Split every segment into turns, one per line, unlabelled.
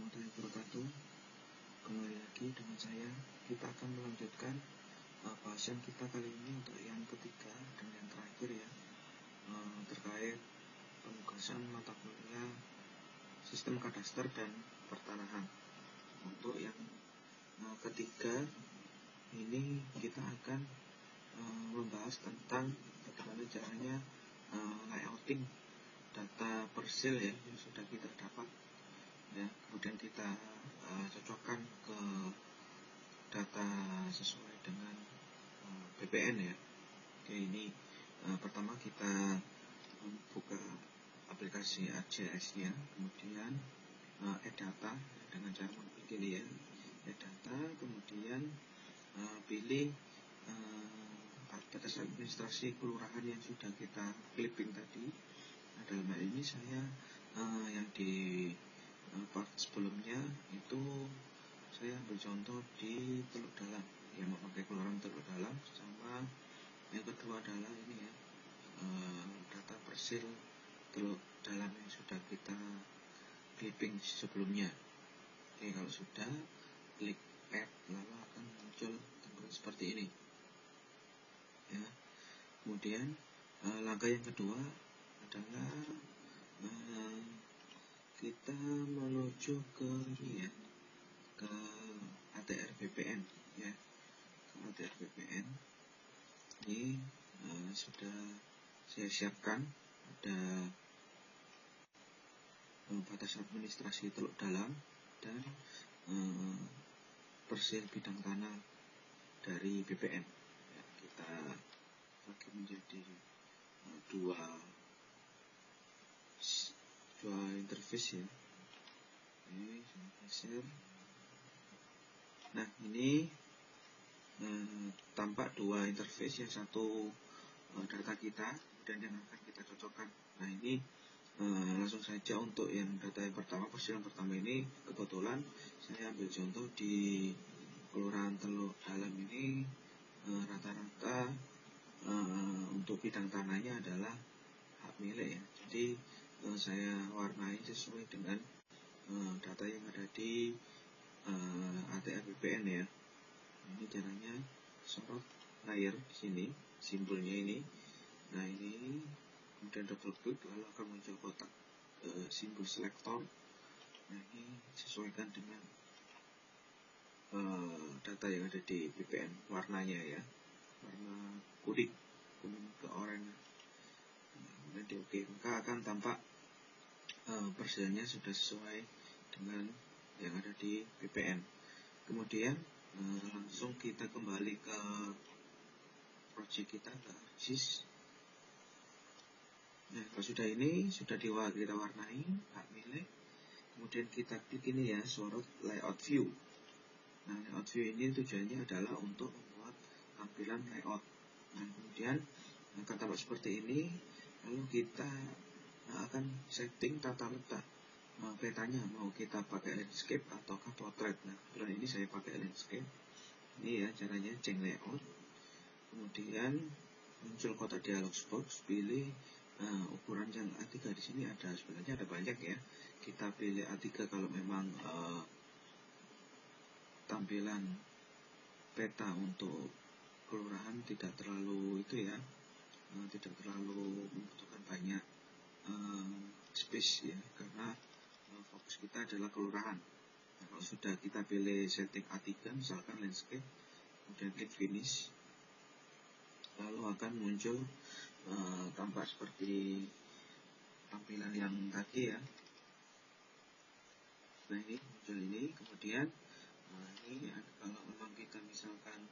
warahmatullahi wabarakatuh. Kembali lagi dengan saya. Kita akan melanjutkan bahasan kita kali ini untuk yang ketiga dan yang terakhir ya, terkait penugasan mata kuliah sistem kadaster dan pertanahan. Untuk yang ketiga ini kita akan membahas tentang bagaimana caranya layouting data persil ya yang sudah kita dapat ya, kemudian kita cocokkan ke data sesuai dengan BPN ya. Oke, ini pertama kita buka aplikasi ArcGIS nya, kemudian add data dengan cara pilih ya add data, kemudian pilih batas administrasi kelurahan yang sudah kita clipping tadi. Nah, dalam hal ini saya yang di part sebelumnya itu saya ambil contoh di Teluk Dalam yang memakai kelurahan Teluk Dalam, sama yang kedua adalah ini ya data persil Teluk Dalam yang sudah kita clipping sebelumnya. Oke, kalau sudah klik add, lalu akan muncul tampilan seperti ini ya. Kemudian langkah yang kedua adalah kita menuju ke ini ya, ke ATR BPN ya. Ke ATR BPN ini sudah saya siapkan, ada batas administrasi Teluk Dalam dan persil bidang tanah dari BPN ya. Kita bagi menjadi dua interface ya. Ini share. Nah, ini tampak dua interface, yang satu data kita dan yang akan kita cocokkan. Nah, ini langsung saja untuk yang data yang pertama, persil yang pertama ini kebetulan saya ambil contoh di Kelurahan Teluk Dalam ini rata-rata untuk bidang tanahnya adalah hak milik ya. Jadi saya warnai sesuai dengan data yang ada di ATR BPN ya. Ini caranya sorot layer di sini, simbolnya ini. Nah, ini kemudian double klik, lalu akan muncul kotak simbol selektor. Nah, ini sesuaikan dengan data yang ada di BPN, warnanya ya, warna kuning ke oranye. Kemudian di OK, maka akan tampak persilnya sudah sesuai dengan yang ada di BPN. Kemudian langsung kita kembali ke project kita, ke ArcGIS. Nah, kalau sudah ini sudah kita warnai hak milik, kemudian kita klik ini ya, sorot layout view. Nah, layout view ini tujuannya adalah untuk membuat tampilan layout. Nah, kemudian akan tampak seperti ini. Lalu kita akan setting tata letak petanya, mau kita pakai landscape ataukah portrait. Nah, kebetulan ini saya pakai landscape. Ini ya caranya, change layout. Kemudian muncul kotak dialog box, pilih ukuran yang A3 di sini sebenarnya ada banyak ya. Kita pilih A3 kalau memang tampilan peta untuk kelurahan tidak terlalu itu ya, tidak terlalu membutuhkan banyak space ya, karena fokus kita adalah kelurahan. Nah, kalau sudah kita pilih setting A3 misalkan landscape, kemudian klik finish, lalu akan muncul tampak seperti tampilan yang tadi ya. Nah, ini muncul ini. Kemudian ini kalau memang kita misalkan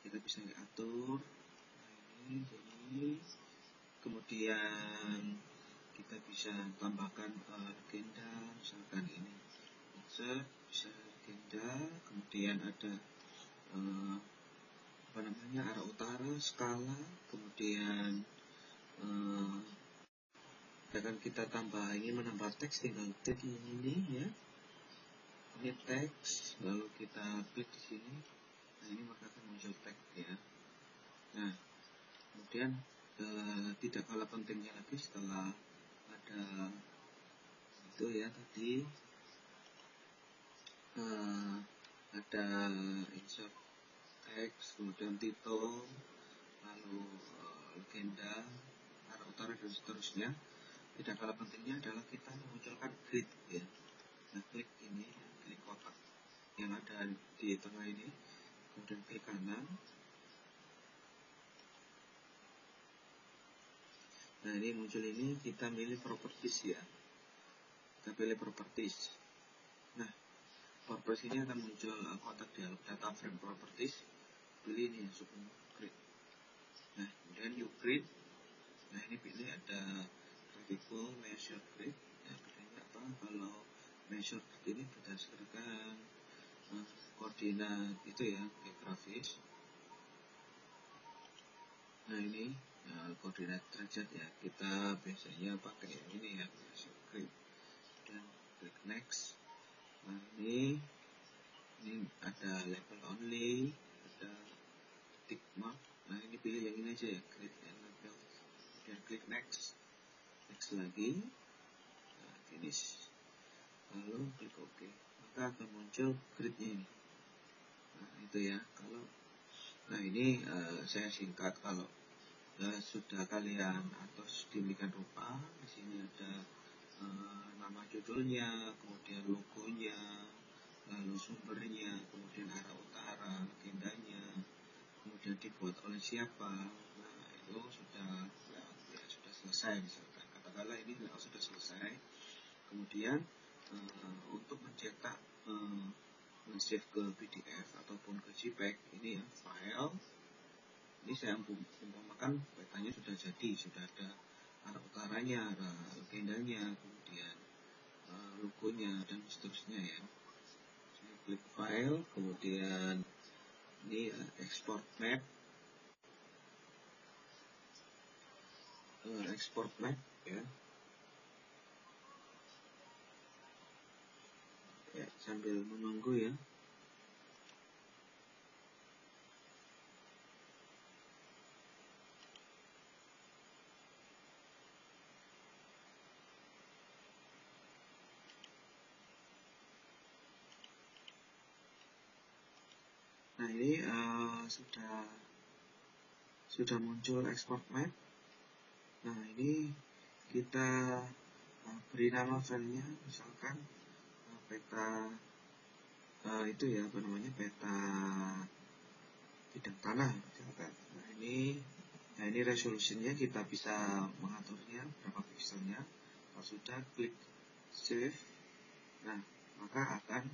kita bisa diatur, ini kemudian kita bisa tambahkan legenda, misalkan ini insert, bisa legenda, kemudian ada arah utara, skala, kemudian akan kita tambah, ini menambah teks, tinggal klik ini ya, ini teks, lalu kita klik di sini. Nah, ini maka akan muncul teks ya. Nah, kemudian tidak kalah pentingnya lagi, setelah ada itu ya tadi, ada insert text, kemudian title, lalu legenda, arah utara dan seterusnya. Tidak kalah pentingnya adalah kita memunculkan grid ya. Nah, klik ini, klik kotak yang ada di tengah ini, kemudian klik kanan. Nah, ini muncul ini, kita pilih properties ya. Kita pilih properties. Nah, properties ini akan muncul kotak dialog data frame properties. Pilih ini super grid. Nah, kemudian new grid. Nah, ini pilih ada graphical measure grid. Ya, bedanya apa? Kalau measure grid ini berdasarkan koordinat itu ya, geografis. Nah, ini koordinat derajat ya. Kita biasanya pakai yang ini ya, measure grid. Dan klik next. Nah, ini ada label only, ada tick mark. Nah, ini pilih yang ini aja ya, grid and label. Dan klik next lagi, nah, finish, lalu klik OK, maka akan muncul gridnya ini. Nah, itu ya. Nah, ini saya singkat. Kalau sudah kalian atur sedemikian rupa, di sini ada nama judulnya, kemudian logonya, lalu sumbernya, kemudian arah utara, legendanya, kemudian dibuat oleh siapa. Nah, itu sudah selesai. Misalkan katakanlah ini sudah selesai. Kemudian untuk mencetak men-save ke PDF ataupun ke JPEG, ini ya, file. Ini saya umpamakan petanya sudah jadi, sudah ada arah utaranya, arah legendanya, kemudian logonya dan seterusnya ya. Saya klik file, kemudian ini export map. Export map ya. Ya, sambil menunggu ya. Nah, ini sudah muncul export map. Nah, ini kita beri nama filenya, misalkan peta itu ya, apa namanya, peta bidang tanah misalkan. Nah, ini resolusinya kita bisa mengaturnya berapa pikselnya. Kalau sudah, klik save. Nah, maka akan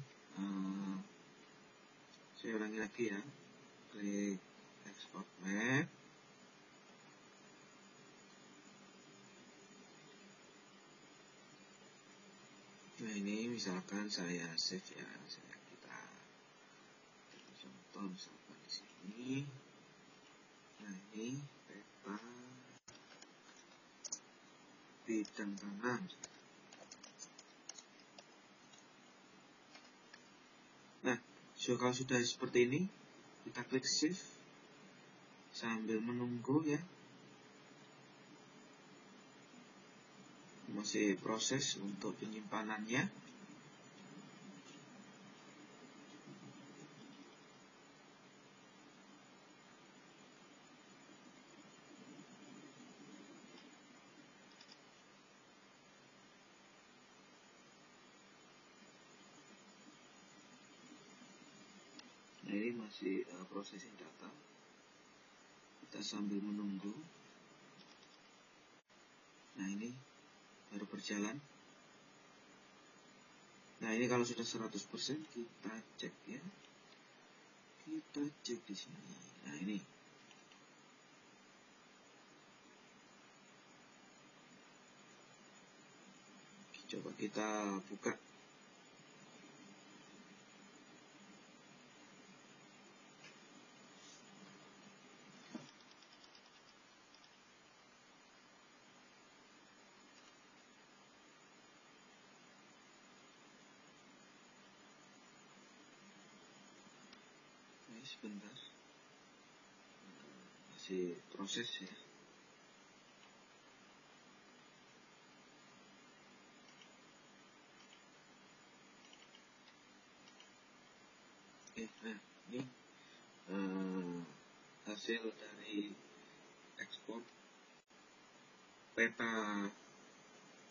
saya ulangi lagi ya, klik export map. Nah, ini misalkan saya save ya, kita contoh misalkan di sini. Nah, ini peta bidang tanah. Nah, kalau sudah seperti ini, kita klik save sambil menunggu ya. Masih proses untuk penyimpanannya. Nah, ini masih processing data. Kita sambil menunggu. Nah, ini baru berjalan. Nah, ini kalau sudah 100% kita cek ya. Kita cek di sini. Nah, ini. Coba kita buka. Sebentar, masih proses ya. Nah ini eh, hasil dari ekspor peta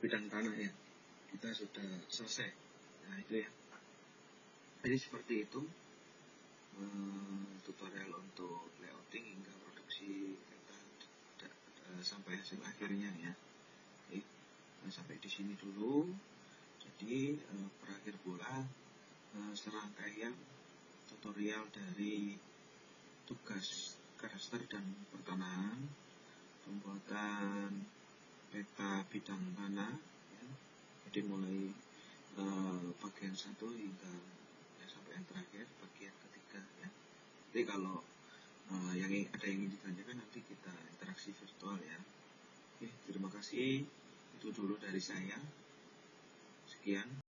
bidang tanah ya, kita sudah selesai. Nah itu ya, jadi seperti itu tutorial untuk layouting hingga produksi peta sampai hasil akhirnya ya. Oke, sampai di sini dulu. Jadi berakhir pula serangkaian tutorial dari tugas kadaster dan pertanahan, pembuatan peta bidang tanah ya. Jadi mulai bagian 1 hingga ya, sampai yang terakhir bagian ketiga ya. Jadi kalau yang ada yang ingin ditanyakan nanti kita interaksi virtual ya. Oke, terima kasih. Itu dulu dari saya. Sekian.